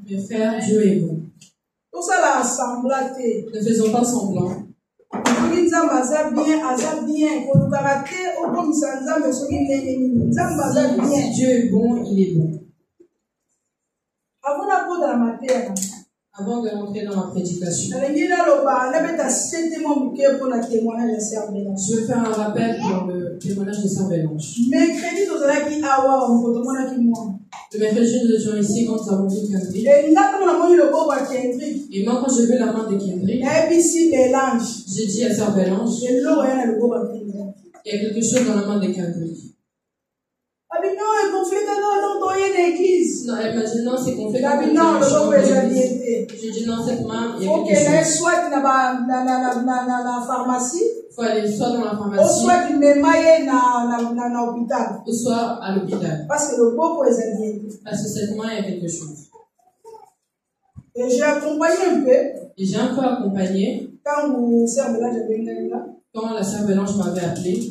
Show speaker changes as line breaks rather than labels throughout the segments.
Mes frères, Dieu est bon. Ne faisons pas semblant. Si Dieu est bon, il est bon. Avant de rentrer dans ma prédication, je vais faire un rappel pour le témoignage de Sœur Bélange. Le mercredi, nous étions ici quand nous avons vu Kendrick. Et Et moi, quand j'ai vu la main de Kendrick, j'ai dit à Sœur Bélange, il y a quelque chose dans la main de Kendrick. Non, elle m'a dit non, c'est qu'on fait quelque chose. J'ai dit non, cette main, il y a quelque chose. Il faut aller soit dans la pharmacie, ou soit à l'hôpital. Parce que cette main, il y a quelque chose.
Et j'ai accompagné un peu.
Et j'ai un peu accompagné.
Quand
la Sœur Bélange m'avait appelé.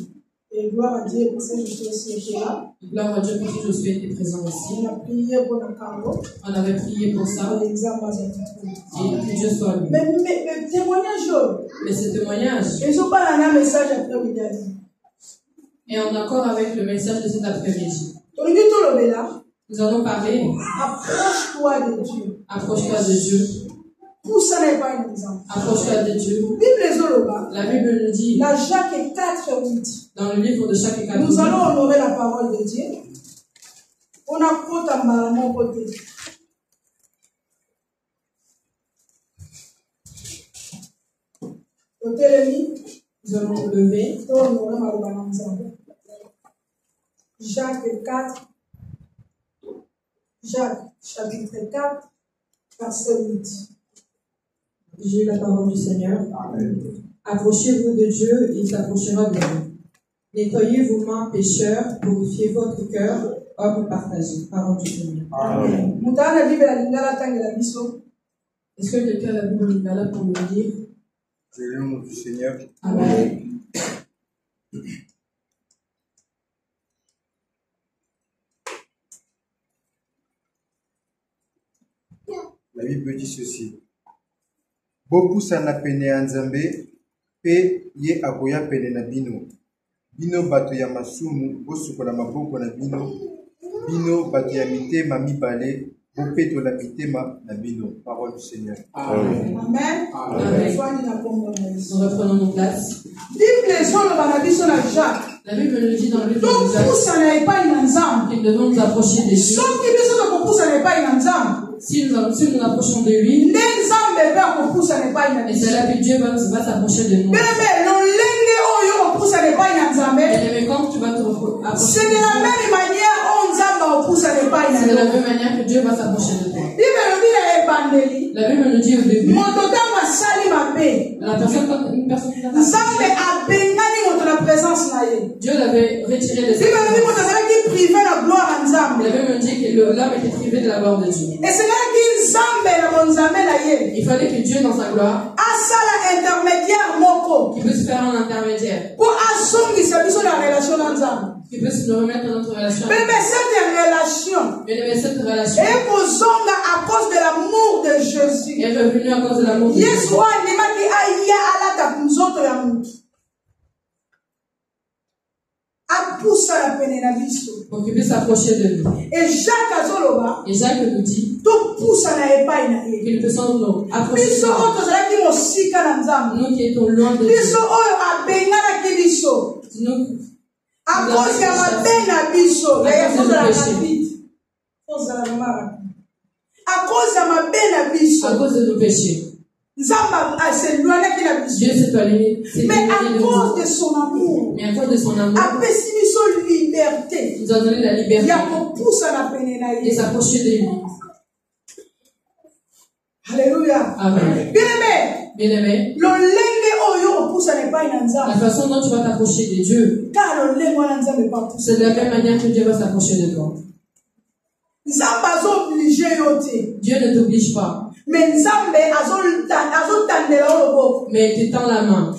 Et gloire à Dieu, parce que je suis aussi là.
Gloire à Dieu, parce que Josué était présent aussi.
On a prié pour le carreau.
On avait prié pour ça.
Et
que Dieu soit lui.
Mais témoignage.
Mais ce témoignage.
Ils ont pas un message après-midi.
Et en accord avec le message de cet après-midi. Nous allons parler.
Approche-toi de Dieu.
Approche-toi de Dieu.
Pour ça n'est pas un exemple.
Approche-toi de Dieu. La Bible nous dit.
Dans Jacques 4:8.
Dans le livre de Jacques 4.
Nous allons honorer la parole de Dieu. On a côté à mon côté.
Nous allons lever.
Honorer ma parole. Jacques 4. Jacques, chapitre 4, verset 8.
J'ai la parole du Seigneur. Amen. Approchez-vous de Dieu, il s'approchera de vous. Nettoyez vos mains, pécheurs, purifiez votre cœur, homme partagé. Parole du Seigneur.
Amen.
Est-ce que quelqu'un a la Bible Lingala pour me lire?
Je lis au nom du Seigneur.
Amen.
La Bible dit ceci. Bopusana pene ya Nzambe pe ye akoya pene na bino. Bino bato ya masumu bosukola maboko na bino. Bino bato ya mitema mibale bopetola mitema na bino. Parole du Seigneur.
Amen. Amen.
Nous reprenons nos places. La Bible nous dit dans le livre de Jacques qu'il devons nous approcher de Dieu. Si nous nous approchons de lui, et c'est là que Dieu va s'approcher de nous. Et quand tu vas te approcher,
c'est de la même manière
que Dieu va s'approcher de toi. La Bible nous dit au début, une personne qui Dieu l'avait retiré de sa présence. La Bible nous dit que l'homme était privé de la gloire de Dieu. Il fallait que Dieu, dans sa gloire, qui puisse faire un intermédiaire, qui puisse nous remettre dans notre relation.
Mais
cette relation
à cause de l'amour de Jésus.
est revenue à cause de l'amour de Jésus. Pour qu'il puisse s'approcher de nous.
Et
Jacques nous dit qu'il peut s'en nous approcher de nous. Nous qui étions loin de Dieu. Nous,
à cause de
nos péchés. Dieu s'est éloigné.
Mais à cause de son amour,
nous a donné la liberté de s'approcher de lui.
Alléluia.
Amen. Bien-aimé, la façon dont tu vas t'approcher de Dieu, c'est de la même manière que Dieu va s'approcher de toi. Dieu ne t'oblige pas.
Mais
il te tend la main.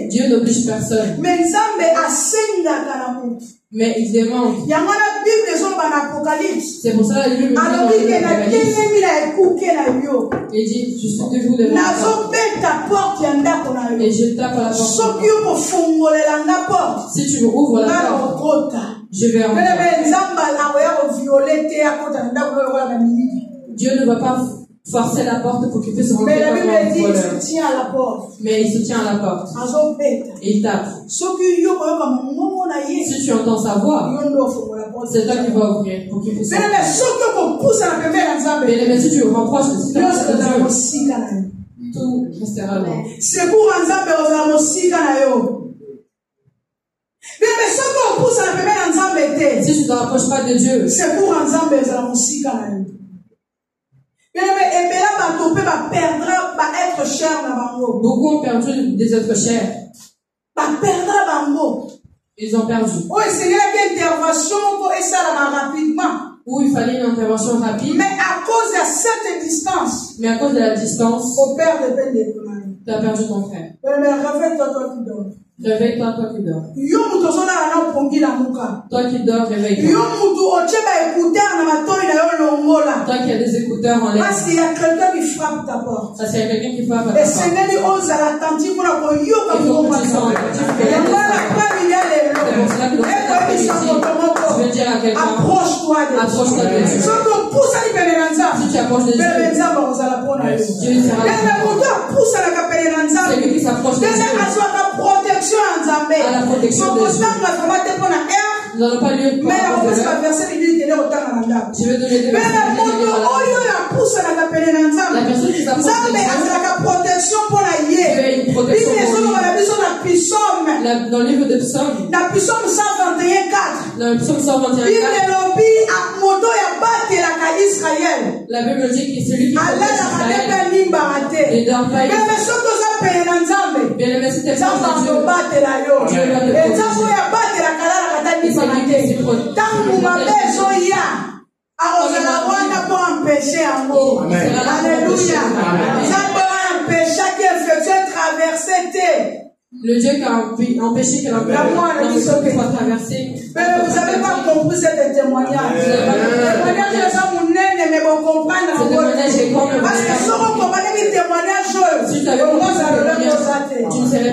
Dieu n'oblige personne. Mais il demande. C'est pour ça que la Bible il dit, je suis debout devant toi. Et je tape à la porte. Si tu me ouvres la porte, je vais entrer. Dieu ne va pas forcer la porte pour qu'il puisse
Mais
rentrer
la
comme
Bible
un
dit qu'il
voleur.
se tient à la porte.
Mais il se tient à la porte. Et il tape. Si tu entends sa voix, c'est toi qui vas ouvrir pour qu'il puisse rentrer. Mais si tu reproches que si tu as Dieu, tout restera loin.
C'est pour un zambé aux amosika na yo. Mais ce qu'on pousse à la première ensemble,
si tu ne te rapproches pas de Dieu,
c'est pour un zambé aux amosika na yo.
Beaucoup ont perdu des êtres chers. Ils ont perdu. Où il fallait une intervention rapide.
Mais à cause de cette distance,
de la distance, tu as perdu ton frère.
Réveille-toi, toi qui dors.
Réveille-toi, toi qui dors. Toi qui dors, réveille-toi. Toi qui as des écouteurs en l'air.
Parce qu'il y a quelqu'un qui frappe ta porte.
Parce qu'il y a quelqu'un qui frappe à ta
porte. Et
c'est
n'est pas aux attentifs pour la
je veux dire à quelqu'un,
approche-toi de Dieu. Si
tu approches de Dieu, Dieu sera là. C'est lui qui s'approche de Dieu. À la protection de Dieu. Nous n'allons pas lui
mais la verset dit qu'il est au temps à la
je vais donner des versets. La personne qui s'approche de Dieu, une protection dans le livre de Psaume,
dans le Psaume 121:4,
dans le Psaume 121:4, la Bible dit que celui qui ne dort pas, bien aimé, si t'es proche de Dieu, Dieu va te le Dieu qui a empêché que l'enfant soit traversé.
Mais vous n'avez pas compris ce témoignage. Le témoignage mais vous comprenez. Parce que si vous comprenez le témoignage,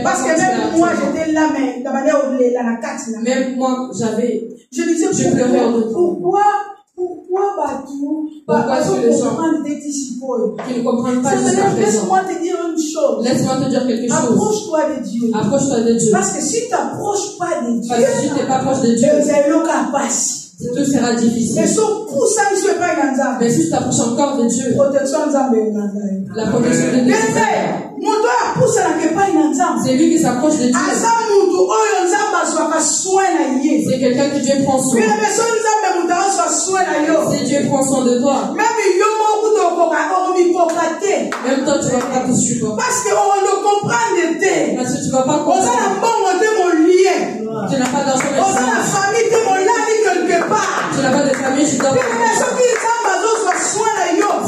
parce que même moi j'étais là, mais de manière où la carte.
Même moi j'avais.
Je disais pourquoi
est-ce que les gens qui ne comprennent pas
laisse-moi te dire une chose.
Laisse-moi te dire quelque chose.
Approche-toi de Dieu.
Approche-toi de Dieu.
Parce que si tu n'approches pas de Dieu,
parce que si tu n'es pas proche de Dieu, tout sera difficile. Mais si tu t'approches encore de Dieu, la protection de Dieu, c'est lui qui s'approche de Dieu. C'est quelqu'un que Dieu prend soin. Si Dieu prend soin de toi, même toi tu vas pas te supporter.
Parce qu'on ne comprend
parce que tu vas pas comprendre. Tu n'as pas d'argent. Tu n'as pas de famille, tu dois.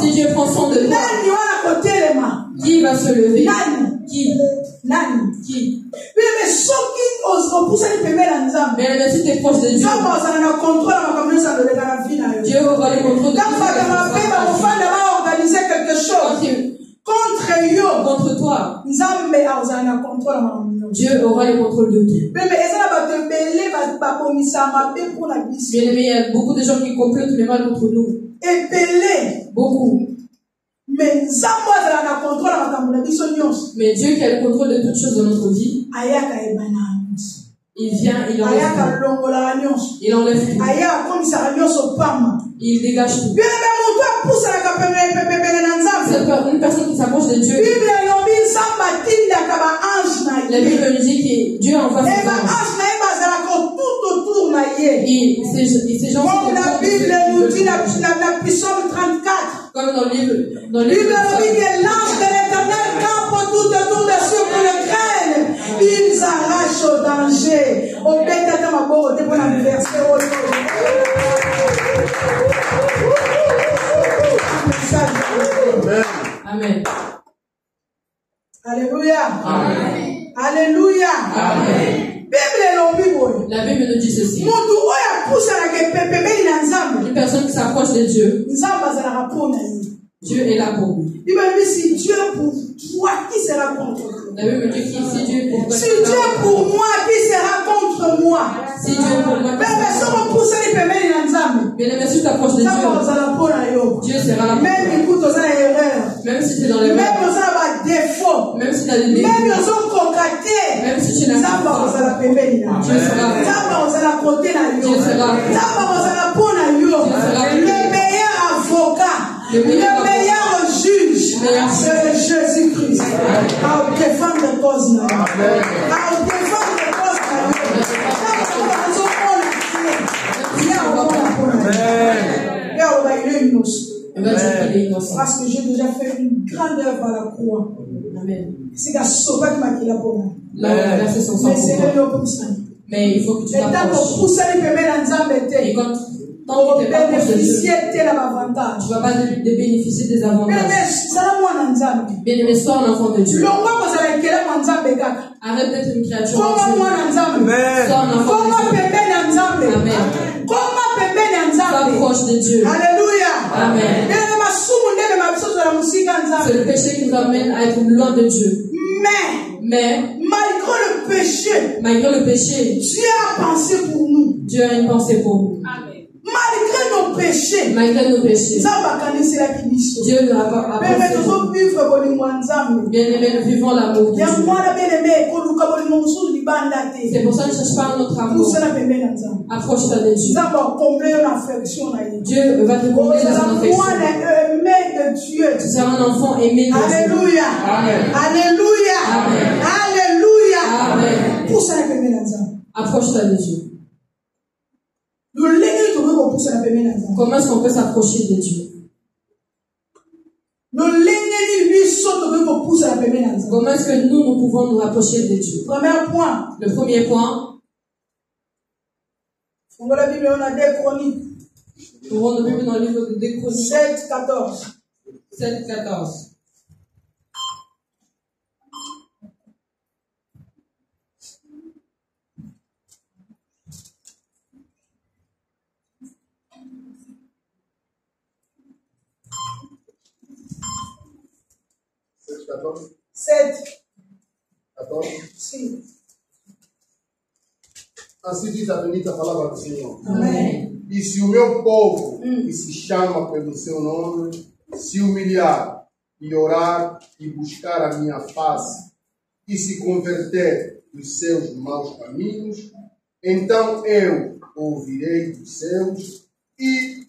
Si Dieu prend soin de toi, qui va se lever? Qui? Mais si tu es proche de Dieu, Dieu aura le contrôle de contre toi. Dieu aura le contrôle de tout. Bien aimé, il y a beaucoup de gens qui complotent le mal contre nous. Beaucoup. Mais Dieu qui a le contrôle de toutes choses dans notre vie, il vient, il enlève tout. Il enlève tout. Il dégage tout. C'est une personne qui s'approche de Dieu. La Bible nous dit que Dieu envoie ses anges. Et ces gens
comme la Bible nous dit la Psaume 34.
Comme dans le livre.
Bible nous dit que l'ange de l'Éternel campe autour de ceux qui le craignent. Ils arrachent au danger. Au bête de ma beau, au bon anniversaire.
Amen.
Alléluia.
Amen.
Alléluia.
Amen.
La
Bible nous dit ceci. Une personne qui s'approche de Dieu, Dieu est là pour lui.
Si Dieu est pour toi, qui sera contre toi?
La Bible dit que si Dieu est pour toi,
si Dieu est pour moi, qui sera contre moi?
Si Dieu est pour moi, bien aimé, si tu t'approches de Dieu, Dieu sera là pour toi.
Même écoute aux erreurs.
Même si tu es dans les
même
mains.
aux a défaut,
Même si tu as des
même
défauts.
aux contracté,
Même si tu n'as
Zamba
pas.
aux la pembeni na.
Dieu sera.
Zamba aux la côté na yo.
Dieu sera.
Zamba aux la peau na yo.
sera.
Le meilleur avocat,
Le
le
meilleur
meilleur juge, c'est Jésus-Christ. À défendre cause na. À défendre cause
Il va dire qu'il est innocent.
parce que j'ai déjà fait une grande œuvre à la croix.
Amen.
C'est qu'à sauver qui m'a quitté pour moi.
Là, on a versé son sang
Mais
pour
c'est
toi.
le pouce.
Mais il faut que tu
Et tant
t'approches.
que pousse les bébés dans Nzambe
Et
te,
quand tant
on
que tu n'es pas proche de Dieu,
bénéficier de l'avantage.
tu ne vas pas bénéficier des
Mais
avantages.
ça la moi dans Nzambe.
Bien-aimé, sois un enfant de Dieu.
Longwa parce que la kele dans Nzambe kaka.
Arrête d'être une créature
Comment
entière.
moi dans Nzambe?
Sois un enfant
Comment
de Dieu.
bébé dans Nzambe?
Amen.
Comment bébé dans
Sois
Nzambe?
proche de Dieu.
Alléluia.
Amen.
Ndele masumu ndele mabiso za musika
C'est
Nzambe.
le péché qui nous amène à être loin de Dieu. Mais,
Malgré le péché,
malgré le péché,
Dieu a pensé pour nous.
Dieu a une pensée pour nous.
Malgré nos péchés,
Malgré nos péchés, Dieu nous a
mais
pensé.
nous vivre bolingo Nzambe.
Bien-aimé, nous vivons l'amour de
Ya
Dieu.
mwana bien-aimé koluka bolingo mususu libanda te.
C'est pour ça que ne cherche pas notre amour.
Pousse la pembeni na Nzambe.
Approche-toi de Dieu.
Nzambe akomble yo na affection na ye.
Dieu va te combler dans
Ozala
son affection.
mwana aimé de Dieu.
Tu seras un enfant aimé de Dieu.
Alléluia.
Amen.
Alléluia.
Amen.
Alléluia.
Amen.
Pousse la pembeni na Nzambe.
Approche-toi de Dieu.
Lolenge tokoki kopoussa na pembeni na Nzambe.
Comment est-ce qu'on peut s'approcher de Dieu?
Lolenge biso tokoki kopoussa na pembeni na Nzambe.
Comment est-ce que nous pouvons nous rapprocher de Dieu?
Premier point.
Le premier point,
Fongola Bible on a 2 Chroniques.
nous voyons nos Bibles dans le livre de 2 Chroniques
7, 14.
7, 14.
D'accord?
7.
D'accord?
Si.
Assim diz a bonita palavra do Senhor.
Amen.
E se o meu povo, que se chama pelo seu nome, se humilhar e orar e buscar a minha face e se converter dos seus maus caminhos, então eu ouvirei dos céus e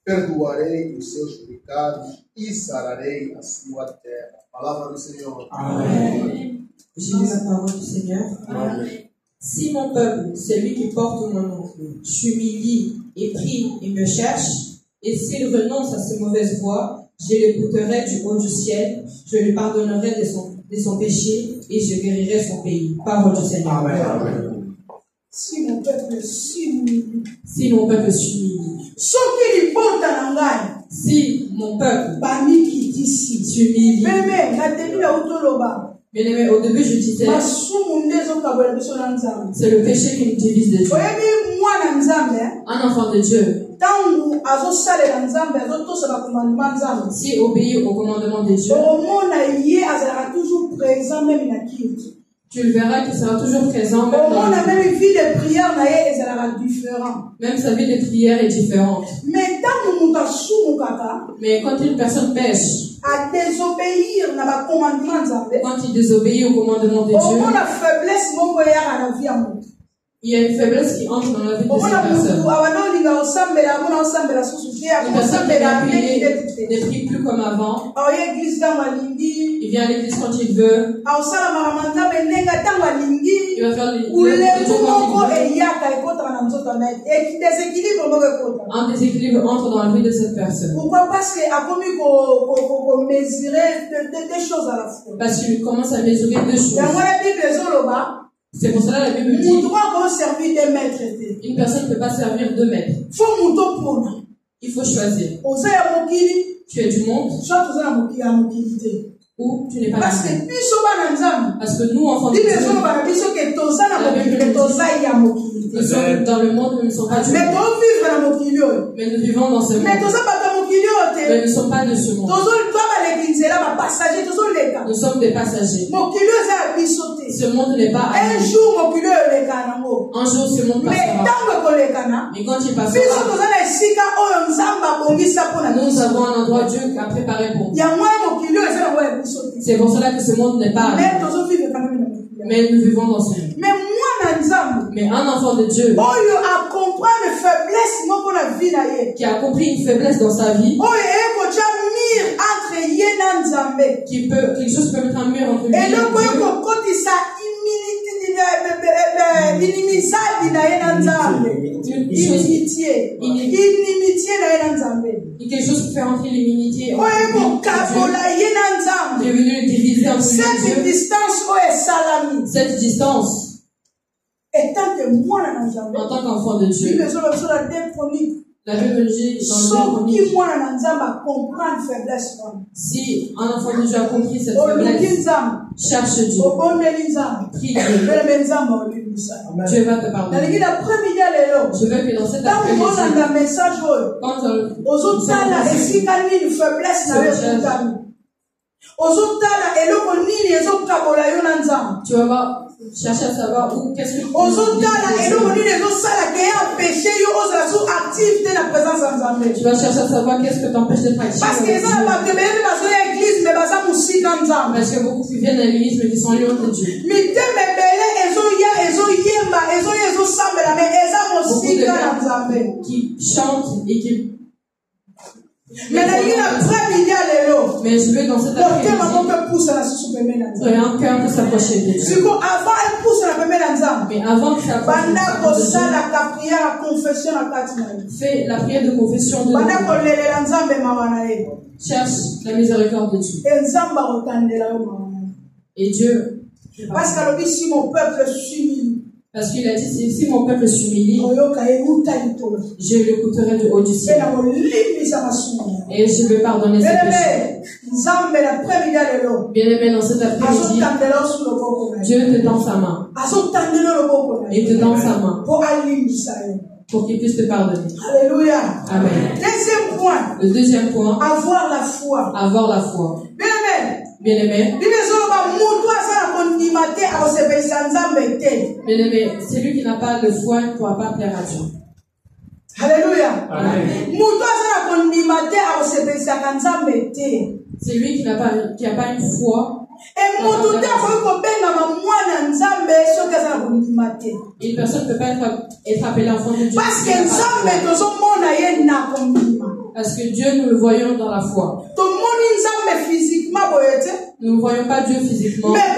perdoarei os seus pecados e sararei a sua terra. Palavra do Senhor.
Amen. J'ai lu la parole du Seigneur.
Amen.
Si mon peuple, celui qui porte mon nom, s'humilie et prie et me cherche, et s'il renonce à ses mauvaises voies, je l'écouterai du haut du ciel, je lui pardonnerai de son péché et je guérirai son pays. Parole du Seigneur.
Amen.
Si mon peuple s'humilie.
Si mon peuple s'humilie.
Soki libota na ngai.
Si mon peuple
Baniki d'ici.
s'humilie.
Bébé, na début ya utoloba.
Bien-aimé, au début je disais,
Masumu ndezo kabola biso na Nzambe.
c'est le péché qui nous divise de Dieu.
Oyebi mwana Nzambe.
Un enfant de Dieu,
Tangu azosalela Nzambe, azotosala commandement Nzambe.
s'il obéit au commandement de Dieu,
Omona ye azalaka toujours présent même na culte.
tu le verras qu'il sera toujours présent, même dans
Omona
le...
même vie de prière na ye ezalaka différent.
Même sa vie de prière est différente.
Mais tangu mutu asumukaka
Mais quand une personne pêche,
à désobéir na bacommandement Nzambe,
quand il désobéit au commandement de Dieu,
omona faiblesse moko eyaka na vie ya mutu.
il y a une faiblesse qui entre dans la vie de cette
Omona
personne.
mutu abanda olinga osambela amona osambela susu te
Une personne qui
akosambela ndenge
ne
te.
prie plus comme avant,
Aoye église ntango alingi,
il vient à l'église quand il veut,
aosala makambo Nzambe ndenge ntango alingi,
il va faire les
ulembu
jours
moko
quand il veut.
eyaka ekotaka na nzoto na ye, deséquilibre moko ekota.
Un déséquilibre entre dans la vie de cette personne.
Pourquoi? Parce que akomi mesurer des choses à la fois.
Parce qu'il commence à mesurer deux choses.
Yango la Bible ezoloba,
C'est pour cela que la Bible dit,
mutu ako servir des maîtres te.
une personne ne peut pas servir deux maîtres.
Fo mutu opona.
Il faut choisir.
Oza ya mokili,
Tu es du monde
soit oza na mokili ya mokili te.
ou tu n'es pas
Parce
du
que
monde.
biso bana Nzambe,
Parce que nous, enfants de
Bible
Dieu,
ezoloba na biso ke toza na mokili te, toza ya mokili te.
nous sommes dans le monde, mais nous ne sommes pas du
Mais
monde.
tovivre na mokili oyo.
Mais nous vivons dans ce
Mais
monde.
toza bato ya mokili oyo
Mais
te.
nous ne sommes pas de ce monde.
Toza
Nous sommes des passagers. Ce monde n'est pas à
un
nous.
jour
Un jour, ce monde passera. Mais quand il passera, nous avons un endroit Dieu a préparé pour nous. C'est pour cela que ce monde n'est pas à nous. Mais nous vivons dans ce monde. Mais un enfant de Dieu qui a compris une faiblesse dans sa vie, quelque chose peut mettre un mur entre lui et Dieu, quelque chose qui fait entrer l'immunité entre lui et Dieu, qui est venu le diviser entre lui et Dieu. Cette distance, en tant qu'enfant de Dieu, la Bible dit dans le Chronique, si un enfant de Dieu a compris cette faiblesse, cherche Dieu, prie Dieu, Dieu va te pardonner. Je veux que dans cet après-midi, tu vas voir, chercher à savoir où, qu'est-ce que tu vas chercher à savoir qu'est-ce que t'empêche d'être actif. Parce que beaucoup qui viennent à l'église mais qui sont loin de Dieu. Beaucoup de gens qui chantent et qui... Mais je veux dans cette après-midi, tu as un cœur de s'approcher de Dieu. Mais avant que ça approche fais la prière de confession de Dieu. Cherche la miséricorde de Dieu. Et Dieu, parce qu'il a dit, si mon peuple s'humilie, je l'écouterai du haut du ciel. Et je vais pardonner ses péchés. Bien-aimé, dans cet après-midi, Dieu te tend sa main. Il te tend sa main pour qu'il puisse te pardonner.
Alléluia.
Amen.
Deuxième point.
Le deuxième point,
avoir la foi.
Avoir la foi.
Bien-aimé.
Bien-aimé, celui qui n'a pas de foi ne pourra pas plaire à Dieu.
Alléluia.
Amen. C'est lui qui n'a pas une foi. Une personne ne peut pas être appelée enfant de Dieu. Parce que Dieu, nous le voyons dans la foi. Nous ne voyons pas Dieu physiquement. Mais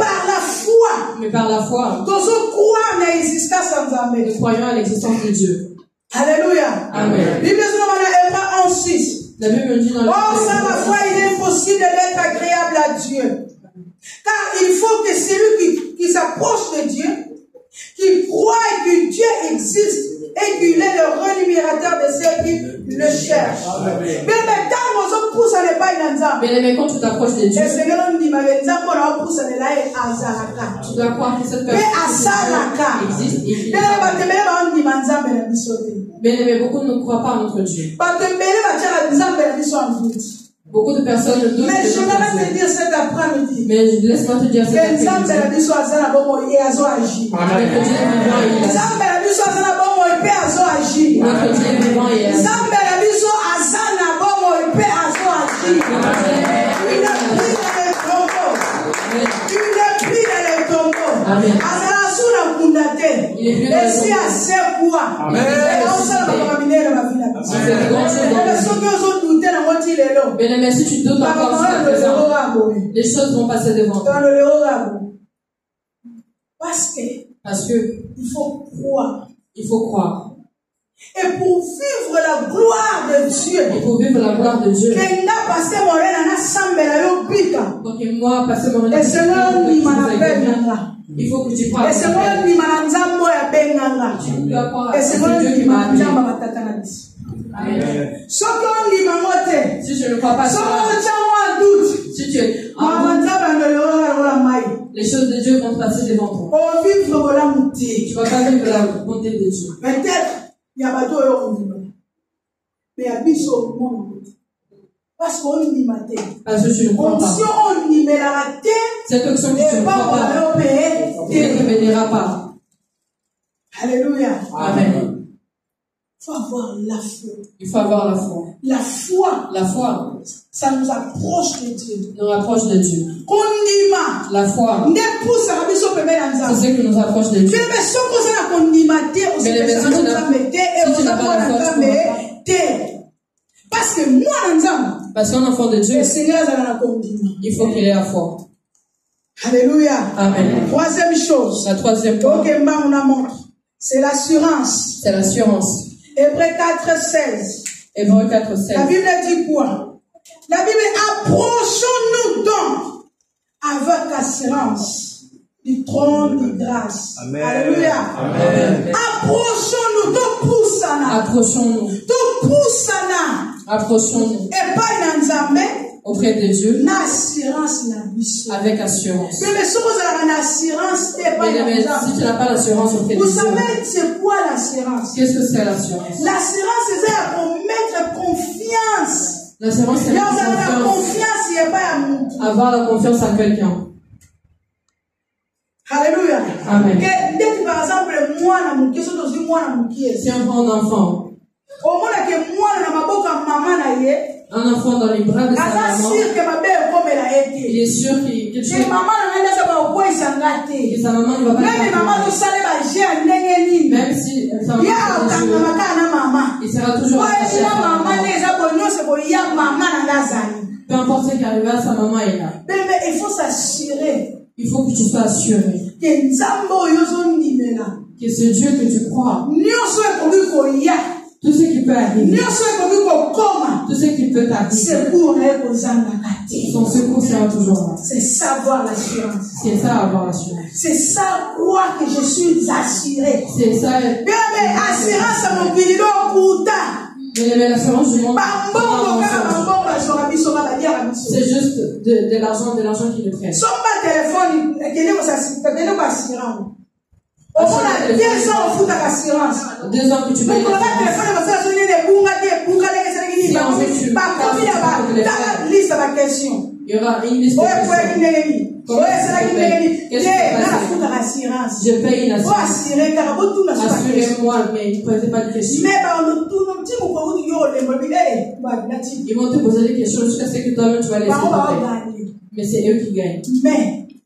par la foi. Nous croyons à l'existence de Dieu.
Alléluia.
Amen. La Bible dit dans le
sans la foi, il est impossible d'être agréable à Dieu. Car il faut que celui qui s'approche de Dieu, qui croit que Dieu existe et qu'il est le rémunérateur de ceux qui le cherchent. Mais
quand tu t'approches de Dieu, tu dois croire que cette personne existe et qu'il est. Beaucoup ne croient pas en notre Dieu. Beaucoup de personnes ne doutent.
Mais je vais te dire cet après-midi.
Mais laisse-moi te dire cet après-midi.
Notre Dieu est vivant et il agit.
Notre Dieu est vivant et il agit. Amen. Il est venu dans le Bien-aimé, si tu doutes encore jusqu'à présent, les choses vont passer devant toi. Parce que
il faut croire.
Il faut croire.
Et pour vivre la gloire de Dieu.
Et pour vivre la gloire de Dieu. Donc moi, passer mon temps. Il faut que tu crois. Tu dois croire à ce Dieu qui m'a appelé. Amen. Si je ne crois pas ça, si tu es les choses de Dieu vont passer devant toi. Tu ne vas pas vivre la bonté de Dieu.
Peut-être il y a pas de mais il y a biso monde parce qu'on dit matin
Parce que tu ne crois pas. Cette option que tu ne crois pas, tu ne te béniras pas.
Alléluia.
Amen.
Il faut avoir la foi.
Il faut avoir la foi.
La foi.
La foi
Ça nous approche de Dieu.
nous rapproche de Dieu. La foi,
C'est
c'est ce qui nous approche de Dieu. Mais les personnes qui n'ont pas la foi,
parce que moi,
parce qu'un enfant de Dieu,
le Seigneur,
il faut qu'il ait la foi.
Alléluia.
Amen.
Troisième chose.
La troisième chose,
c'est l'assurance.
c'est l'assurance.
Hébreux 4:16.
Hébreux
La
4:16.
Bible dit quoi? La Bible dit, approchons-nous donc avec assurance du trône de grâce.
Amen.
Alléluia.
Amen.
Approchons-nous, donc poussana.
Approchons-nous.
Donc poussana.
Approchons-nous
Et pas dans Nzambe.
auprès de Dieu
L'assurance na biso.
avec assurance.
Mais si vous avez une assurance, et pas
Mais si tu n'as pas l'assurance auprès de
vous
Dieu,
savez, c'est quoi l'assurance?
qu'est-ce que c'est l'assurance?
L'assurance, c'est pour mettre confiance.
L'assurance, c'est
Là,
mettre
on a la
confiance.
confiance, il n'y a pas à nous.
Avoir la confiance en quelqu'un.
Alléluia.
Amen.
Dès que, par exemple, moi, si
Si on prend un enfant dans les bras de sa maman, il est sûr qu'il choisit. Et sa maman ne va pas le faire. Même si sa maman il sera toujours attaché à sa maman. Peu importe ce qui arrive à sa maman est là.
Il faut s'assurer
Il faut que tu sois assuré
que
ce Dieu que tu crois, tout ce qui peut arriver, tout ce qui peut t'arriver, son secours sera toujours là.
c'est savoir l'assurance.
C'est ça, avoir l'assurance.
C'est ça, croire que je suis assuré.
C'est ça.
Mais assurance à mon pays,
Mais l'assurance du monde, c'est juste de l'argent qu'ils le prennent.
Son téléphone, au moins, 2 ans, on fout ta assurance.
2 ans que tu payes l'assurance. Il y aura une liste de questions. Je paye une assurance. Assurez-moi, mais ne posez pas de questions. Ils vont te poser des questions jusqu'à ce que toi-même tu vas les répondre. Mais c'est eux qui gagnent.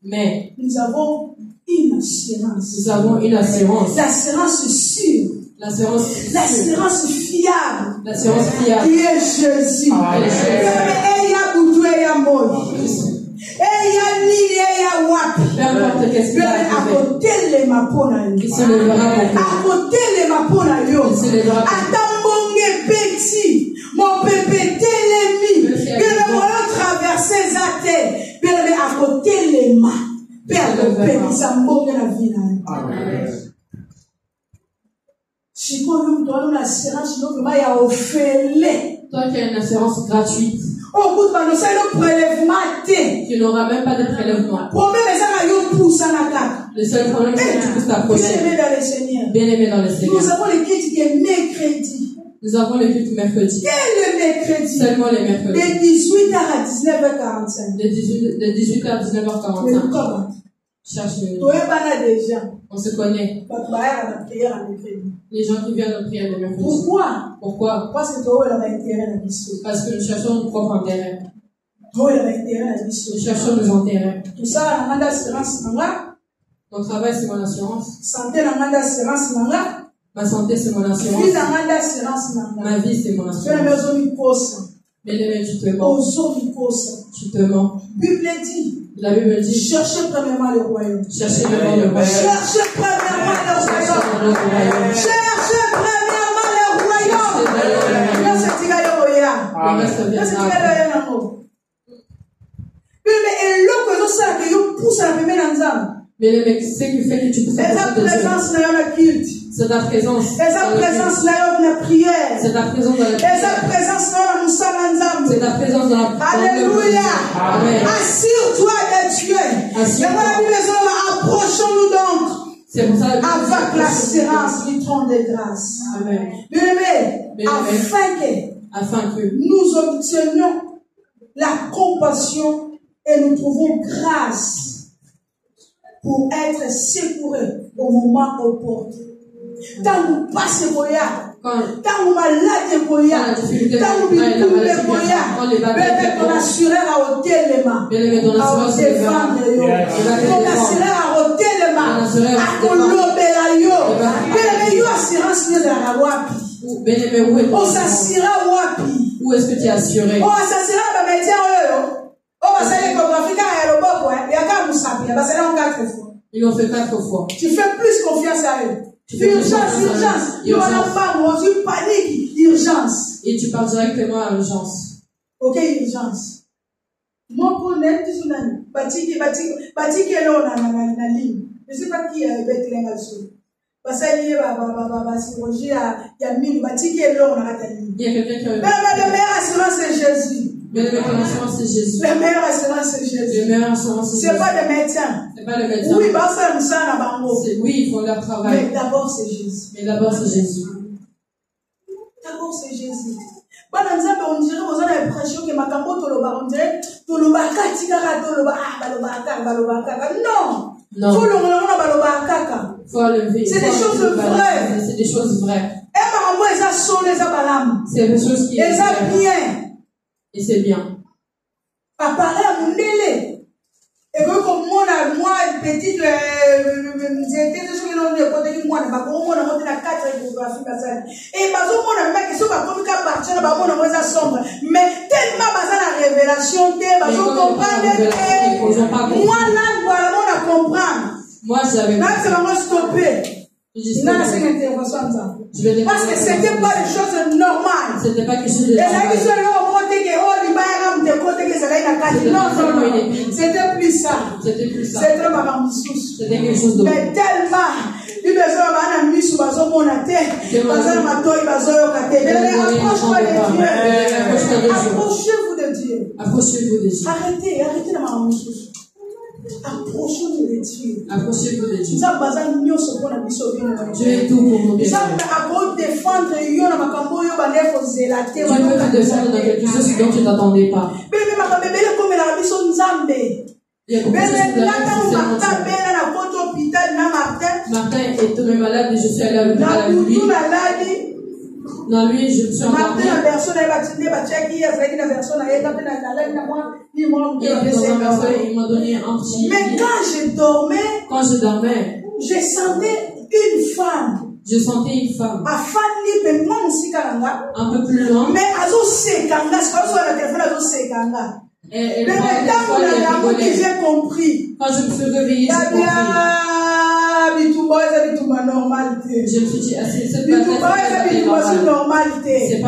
Mais
nous avons une assurance.
Nous avons une assurance.
L'assurance sûre. L'assurance fiable.
L'assurance fiable.
Qui est Jésus.
Peu importe qu'est-ce qui va arriver, il se lèvera pour toi. Il se lèvera pour toi qui as une assurance gratuite, tu n'auras même pas de prélèvement. Le seul problème, c'est que tu puisses t'approcher. Bien aimé dans le Seigneur.
Nous avons les critiques mercredi.
Nous avons le culte mercredi.
Et le mercredi.
Seulement les mercredis.
De 18h à 19h45.
De 18h à 19h45. Cherche le. On se connaît. Les gens qui viennent à prier le mercredi. Pourquoi?
Parce que
nous cherchons nos propres intérêts. Nous cherchons nos intérêts.
Tout ça, la assurance.
Mon travail, c'est mon assurance.
Santé, la assurance.
Ma santé, c'est mon assurance. Ma vie, c'est mon assurance. Mais tu te mens. Tu te mens. La Bible dit,
cherchez premièrement le royaume.
Cherchez premièrement le royaume.
Cherchez premièrement le royaume. Cherchez premièrement le royaume.
Mais ce qui fait que tu peux
c'est ta présence dans la culte.
C'est ta présence.
C'est ta présence dans la prière.
C'est ta présence dans la prière.
C'est ta présence dans la moussala.
C'est ta présence dans la prière.
Alléluia.
Amen.
Assure-toi de Dieu. Approchons-nous donc.
C'est pour ça que
avec l'assurance du trône de grâce.
Amen.
Bien-aimé, afin que
nous
obtenions la compassion et nous trouvons grâce pour être secourus au moment opportun. Tant vous passez Goya, tant vous malade Goya, tant vous bitoumbe Goya, bébé ton assureur à hôtel les mains, à défendre yo, ton assureur à hôtel les mains, à kolobela yo, bébé yo assurance de la wapi. On s'assira wapi.
Où est-ce que tu es assuré?
On s'assira dans les médias. On va s'assurer que l'Afrique a le bon point. Il y a qu'à nous saper. Parce que là, on 4 fois.
Ils l'ont fait 4 fois.
Tu fais plus confiance à eux. Urgence. Tu vas la femme, tu paniques. Urgence.
Et tu pars directement à l'urgence.
Ok, urgence. Moi, pour n'être tout le monde, bâti qui est là, on a la ligne. Je ne sais pas qui est avec les là-dessus. Parce qu'il y a mille bâti qui est là, on a la ligne.
Il y a quelqu'un qui a
la meilleure assurance, c'est Jésus.
Mais la meilleure assurance, c'est Jésus.
La meilleure assurance, c'est Jésus.
La meilleure assurance, c'est Jésus.
C'est pas des médecins.
C'est pas le médecin.
Oui, bah, faire ça, là, bah,
oui, ils font leur travail.
Mais d'abord, c'est Jésus.
D'abord, c'est Jésus.
On dirait, vous avez l'impression que ma cambo, on dirait, non.
Faut lever.
C'est des choses vraies.
C'est des choses vraies.
C'est
des choses qui
sont bien.
Et c'est bien.
Apparaît à mon délai. Et que comme moi, petite, j'étais toujours dans le côté du mois, on a monté la 4 échographies. Et parce qu'on a même que ce soit comme qu'à partir de la sombre. Mais tellement basé la révélation, parce qu'on comprend que moi, là, voilà, on a comprendre.
Moi, j'avais.
Là, c'est vraiment stoppé. Non, c'est une intervention de ça. Parce que c'était pas des choses normales.
C'était pas quelque chose de
normal. Non, c'était plus ça.
C'était plus ça.
C'était ma sous.
C'était quelque chose de.
Mais tellement. Il besoin d'avoir un misu bazo monate. Bazo matoi bazo yokate. Approchez-vous de Dieu.
Approchez-vous de Dieu.
Arrêtez de ma sous. Approchez-vous de Dieu.
Approchez-vous de Dieu.
Dieu
est tout pour nous.
Dieu peut te défendre dans
quelque chose dont tu ne t'attendais pas. Il y a beaucoup de choses Martin est tombé malade et je suis allé à l'hôpital avec lui. Non, lui, je me suis endormi. Il était dans un berceau et il m'a donné un petit.
Mais quand je dormais, je sentais une femme.
Un peu plus loin.
Mais j'ai compris.
Quand je me suis réveillée, j'ai compris. Je me suis dit, cette
normalité.
C'est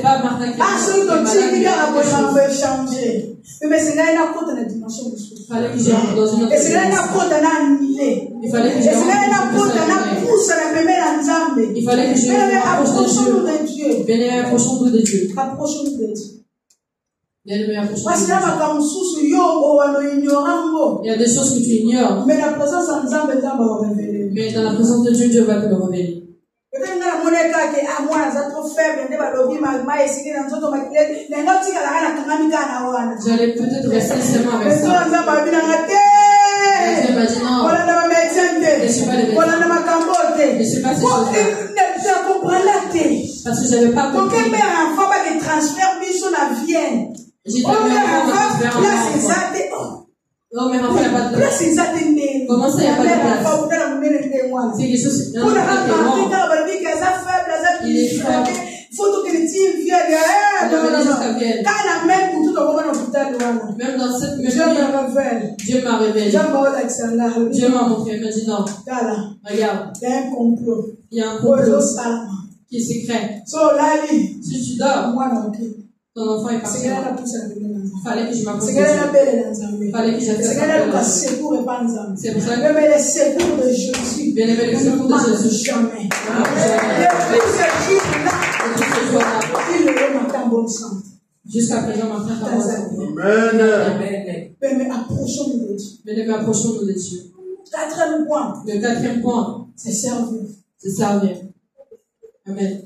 pas Martin qui fallait que j'entre dans une autre dimension. Il fallait que je m'approche de Dieu. Bien-aimé, approchons-nous de Dieu. Il y a des choses que tu ignores. Mais dans la présence de Dieu, Dieu va te le révéler. J'allais peut-être rester seulement avec ça. Je suis pas le médecin. Je suis pas ces choses-là. Parce que j'avais pas compris. J'ai pas non, mais enfant, il n'y a pas de place. Comment ça, il n'y a pas de place? C'est quelque chose qui est mort. Il est fort.
Il faut que les tirs viennent.
Même dans cette même Dieu m'a révélé. Dieu m'a montré. Il m'a dit non. Regarde.
Il y a un complot.
Il y a un complot qui est secret. Si tu dors, ton enfant est parti. Il fallait que je m'approche. Il fallait que j'attende. C'est pour ça que
le secours de Jésus.
Bien-aimé, le secours de Jésus.
Jamais.
Jusqu'à présent, Martin est en bonne santé.
Mais approchons-nous de Dieu.
Bien-aimé, approchons-nous de Dieu.
Quatrième point.
Le quatrième point,
c'est servir.
C'est servir. Amen.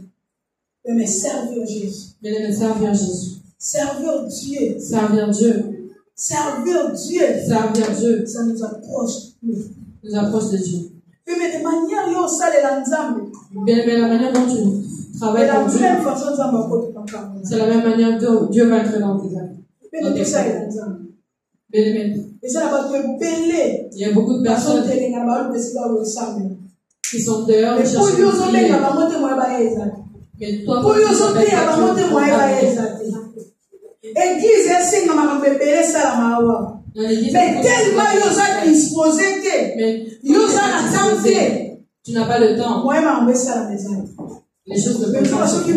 Mais servir Jésus.
Bien-aimé, servir Jésus.
Servir Dieu.
Servir Dieu.
Servir Dieu.
Servir Dieu.
Ça nous approche.
Nous approche de Dieu.
Mais de manière, il y a aussi les langues.
Bien-aimé, la manière dont tu travailles pour Dieu, c'est la même manière dont Dieu va entrer dans tes âmes. Bien-aimé, il y a beaucoup de personnes qui sont dehors et cherchent de prier. Mais toi, mais
tellement ils ont disposé que
tu n'as pas le temps. Les choses ne peuvent pas se faire.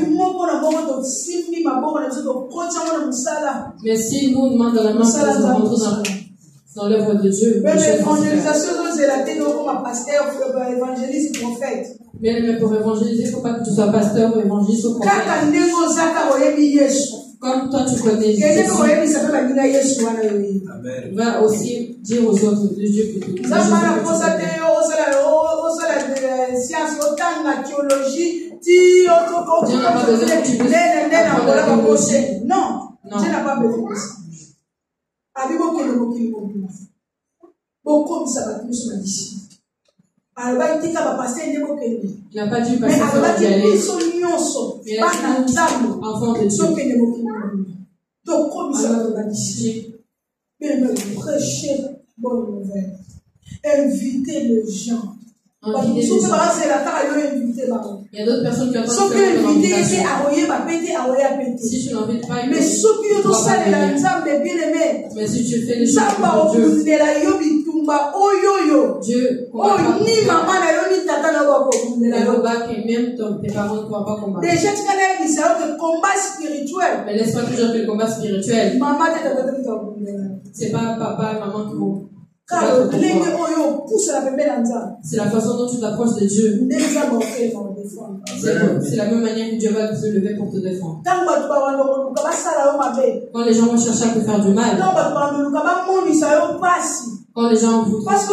Mais si nous demandons dans la main pour rentrer dans l'œuvre de Dieu, mais pour évangéliser, il ne faut pas que tu sois pasteur ou évangéliste ou prophète. Comme toi tu connais Jésus, va aussi dire aux autres de Dieu que tu connais. Dieu n'a pas besoin que tu puisses apprendre la théologie.
Non, Dieu n'a pas besoin de ça. Il
n'a pas dit passer sur d'y aller. Mais enfant de Dieu.
Prêcher bonne nouvelle. Inviter les gens. Il y
a d'autres personnes qui entendent si tu n'invites pas, mais si tu fais les choses pour Dieu, Dieu même tes parents ne pourront pas combattre. Mais laisse-moi toujours que le combat spirituel, c'est pas papa et maman qui vont. C'est la façon dont tu t'approches de Dieu. C'est la même manière que Dieu va se lever pour te défendre. Quand les gens vont chercher à te faire du mal, quand les gens vont te faire du mal,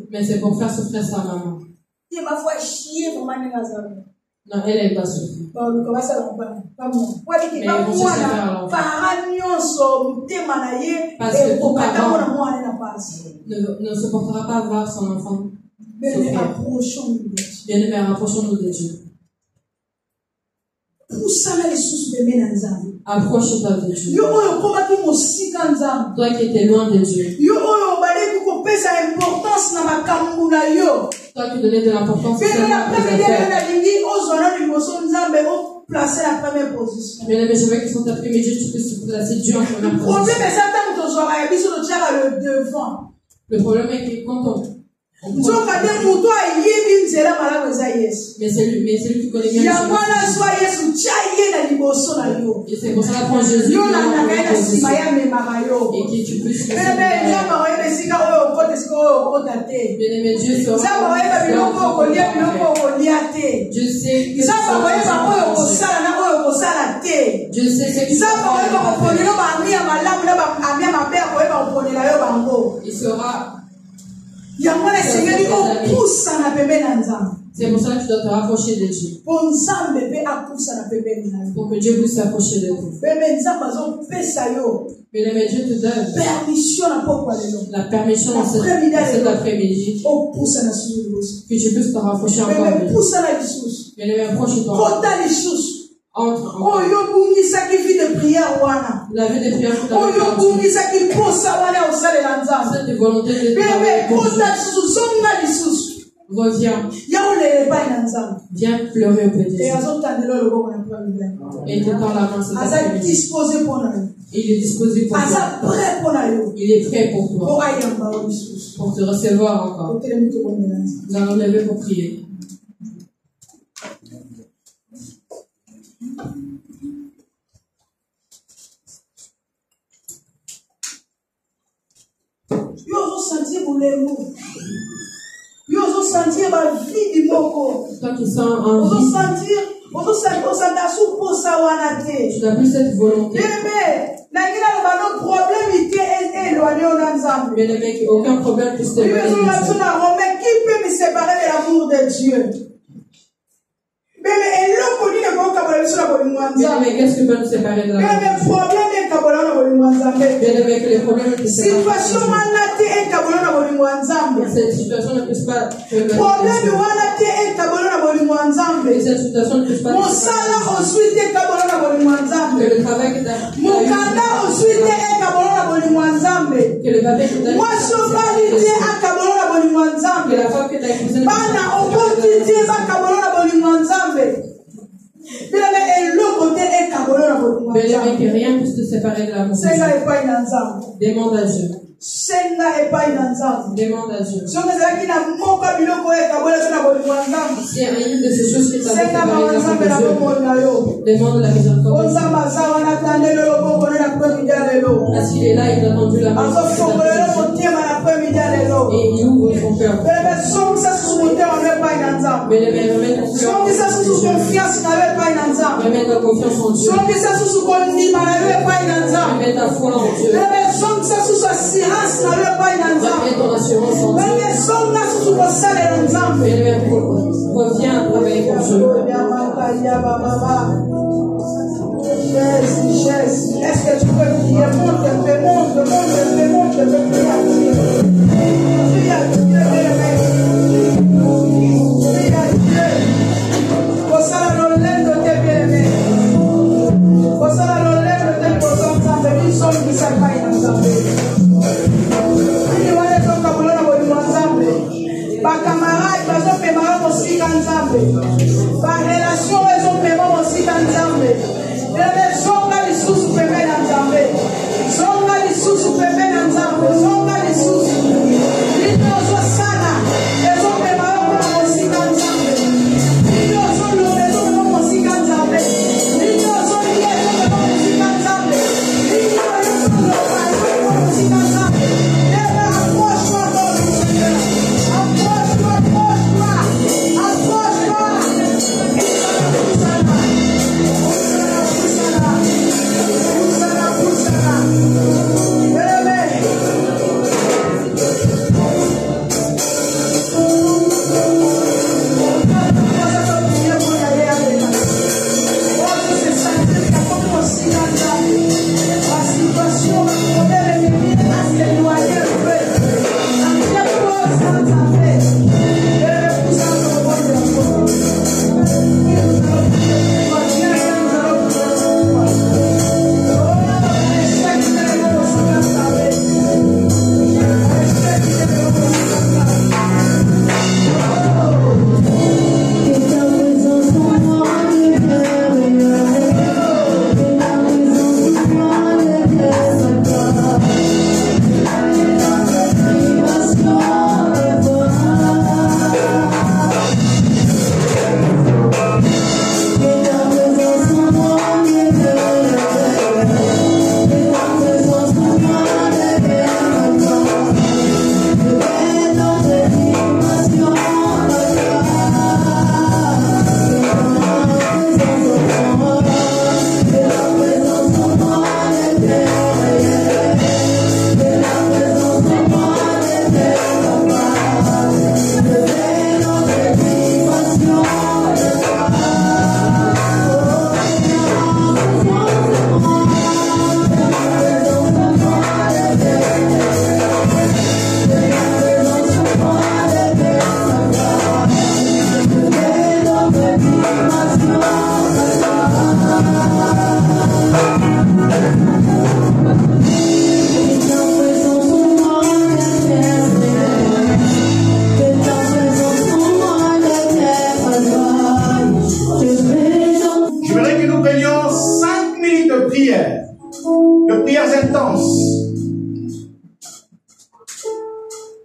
mais c'est pour faire souffrir sa maman. Non, elle n'aime pas souffrir. Mais ils vont chercher à faire parce que tout parent ne supportera pas voir son enfant souffrir. Bien-aimés, rapprochons-nous de Dieu. Approche-toi de Dieu. Toi qui étais loin de Dieu. Toi qui donnais de l'importance à tes affaires. Bien-aimés, je veux que cet après-midi, tu puisses placer Dieu en première position. Le problème est que quand on mais c'est lui qui connaît bien les choses. Et c'est pour ça qu'on prend Jésus et que tu puisses bien-aimé, Dieu sera Dieu sait que Dieu sait ce qu'il il sera. C'est pour ça que tu dois te rapprocher de Dieu. Pour que Dieu puisse s'approcher de toi. Mais Dieu te donne la permission cet après-midi que tu puisses te rapprocher encore de Dieu. Mais approche-toi. Entre. La vie de prière pour cette volonté de reviens. Viens pleurer auprès de Dieu. Et te tend la main cet après-midi. Il est disposé pour toi. Il est prêt pour toi. Pour te recevoir encore. Nous allons lever pour prier.
sentir ma vie du mot.
Toi qui sens envie, tu n'as plus cette volonté. Mais le mec, aucun problème puisse te éloigner de Dieu.
Qui peut me séparer de l'amour de Dieu? Mais
qu'est-ce qui peut nous séparer de l'amour de Dieu? Les problèmes qui
situation
cette situation ne puisse pas te
cette
situation ne puisse pas que le travail que tu as que le papier que tu as que la femme que tu as épousée mais que rien puisse te séparer de l'amour de Dieu. Demande à Dieu. Demande à Dieu. Si il y a une de ces choses qui t'a séparé de l'amour de Dieu, demande la miséricorde. Parce qu'il est là, il a entendu la main. Et il ouvre son cœur. Mais le mec remet ton cœur. Remets ta confiance en Dieu. Remets ta foi en Dieu. Remets ton assurance en Dieu. Mais le mec reviens à travailler pour Dieu.
Est-ce que tu peux prier? Monte.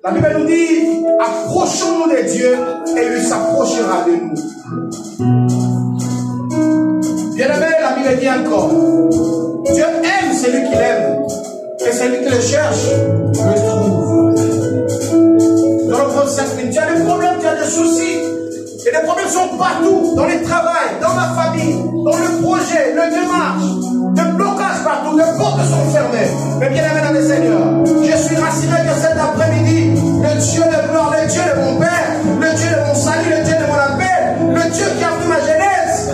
La Bible nous dit, approchons-nous de Dieu et il s'approchera de nous. Bien-aimé, la Bible dit encore, Dieu aime celui qui l'aime et celui qui le cherche le trouve. Dans le 5 minutes, tu as des problèmes, tu as des soucis, et les problèmes sont partout, dans le travail, dans la famille, dans le projet, le démarche, le blocage partout, les portes sont fermées. Mais bien aimé dans le Seigneur, je suis rassuré que cet après-midi, le Dieu de gloire, le Dieu de mon Père, le Dieu de mon salut, le Dieu de mon appel, le Dieu qui a pris ma jeunesse,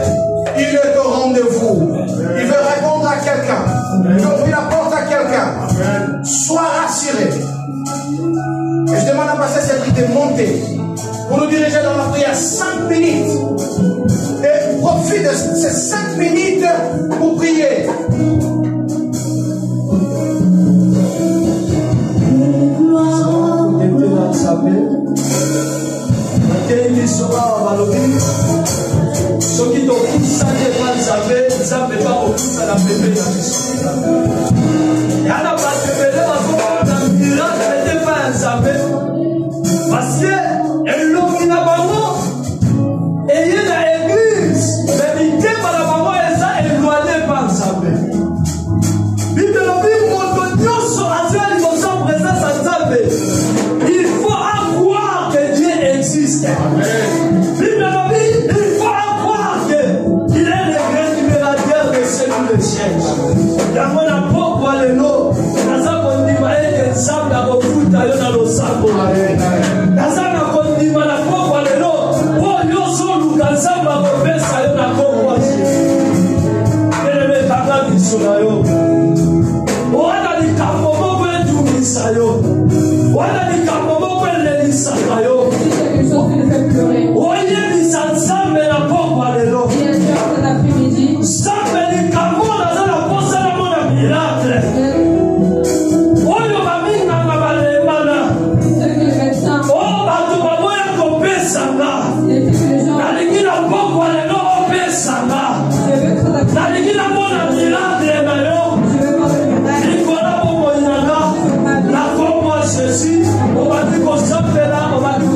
il est au rendez-vous. Il veut répondre à quelqu'un. Il veut ouvrir la porte à quelqu'un. Sois rassuré. Et je demande à passer cette idée de monter pour nous diriger dans la prière 5 minutes. Et profite de ces 5 minutes pour prier.
Parce que elle n'a pas et il y a l'église, mais il y a pas ça éloigné par sa paix. Bible il faut croire que Dieu existe. Bible il faut croire qu'il est le grand libérateur de celui de cherche. D'abord la propre à l'eau, dans un condiment et un sable à refoute à l'eau dans le sable. Dans un condiment la propre à l'eau, pour l'eau dans un sable à refaire ça l'eau dans le propre. Et le mec à la vie sur la eau. Wana ni kamomo kwetu misayo. Wana ni kamomo kwele misayo. Oye misansambe na pomba lelo. Sambe ni kamona za na posa na mona miracle. Oyo baminga ngabale mana. Oh batu baboya kopesa nga. Nalikina pomba lelo opesa nga. Nalikina mona miracle na yo. La forme ceci, on va dire qu'on s'appelle là, on va dire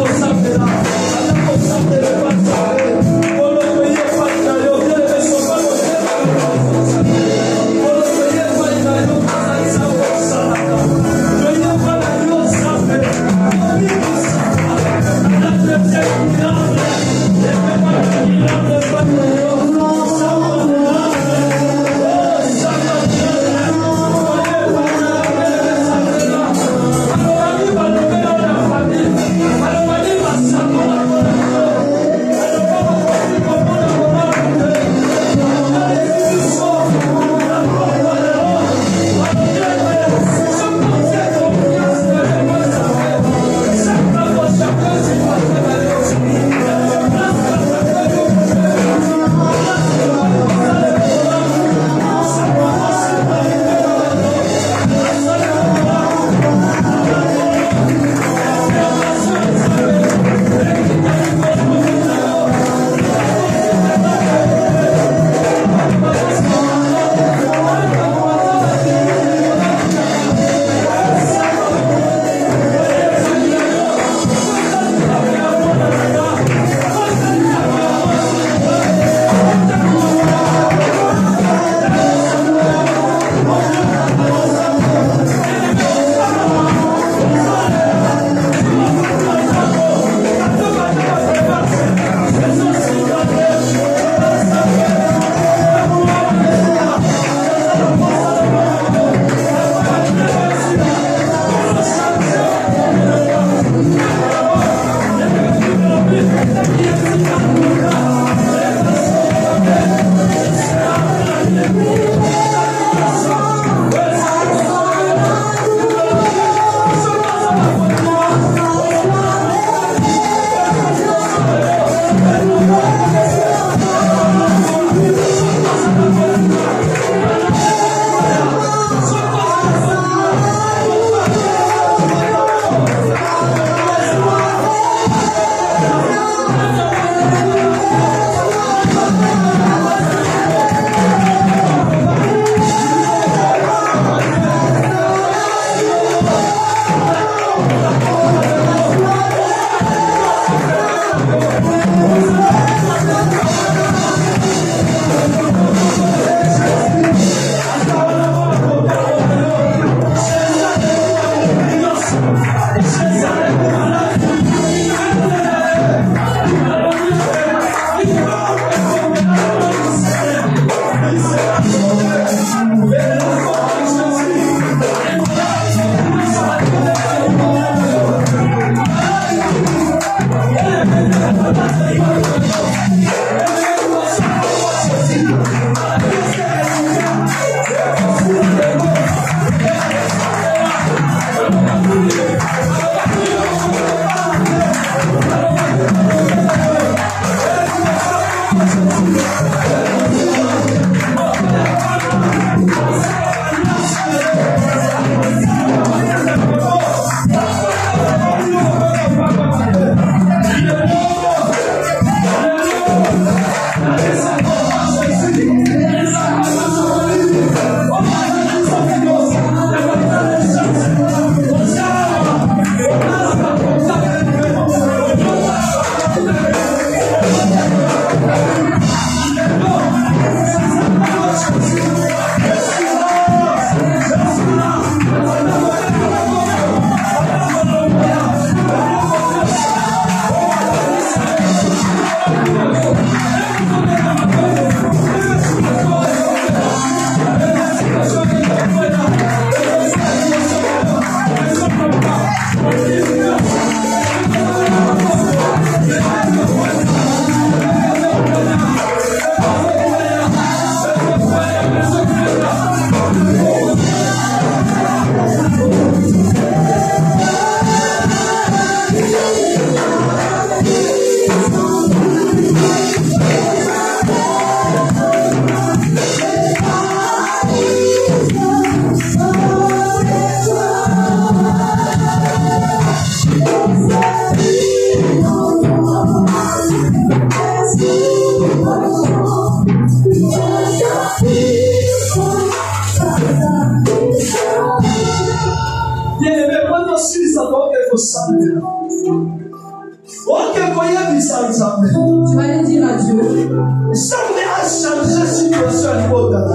Tu vas le dire à Dieu.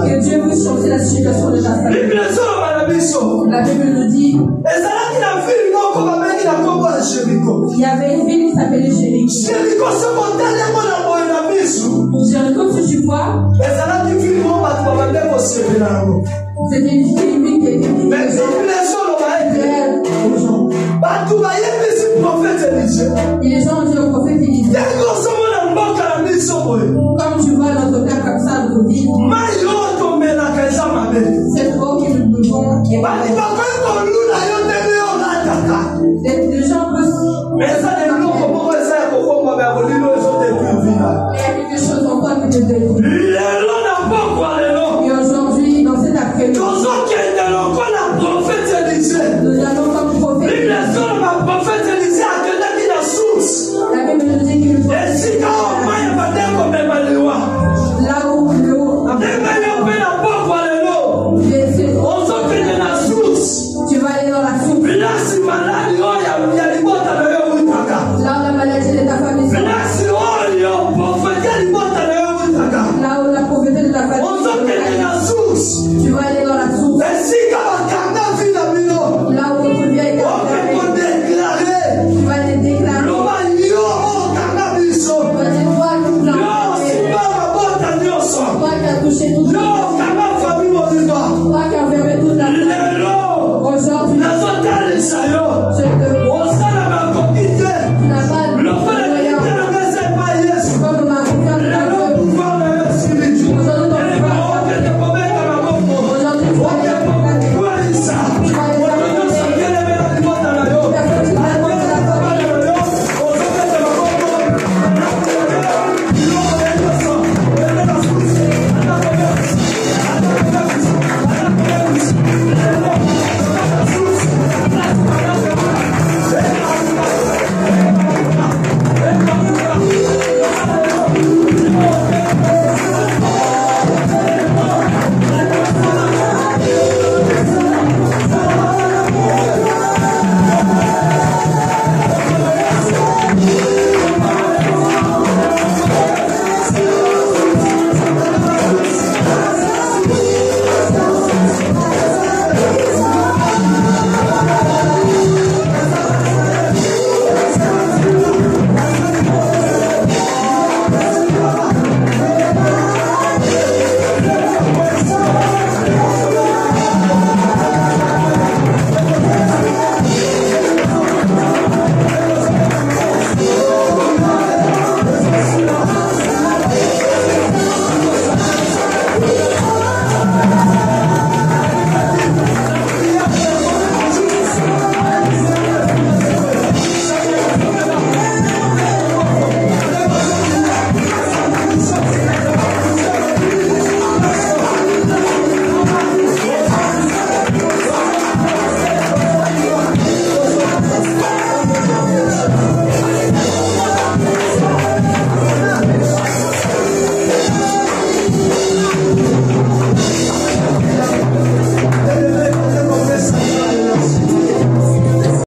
Que Dieu veut changer la situation de ta famille. La Bible nous dit il y avait une ville qui s'appelait Jéricho. Jéricho, si tu vois, c'était une ville qui était et les gens ont dit au prophète Élisée.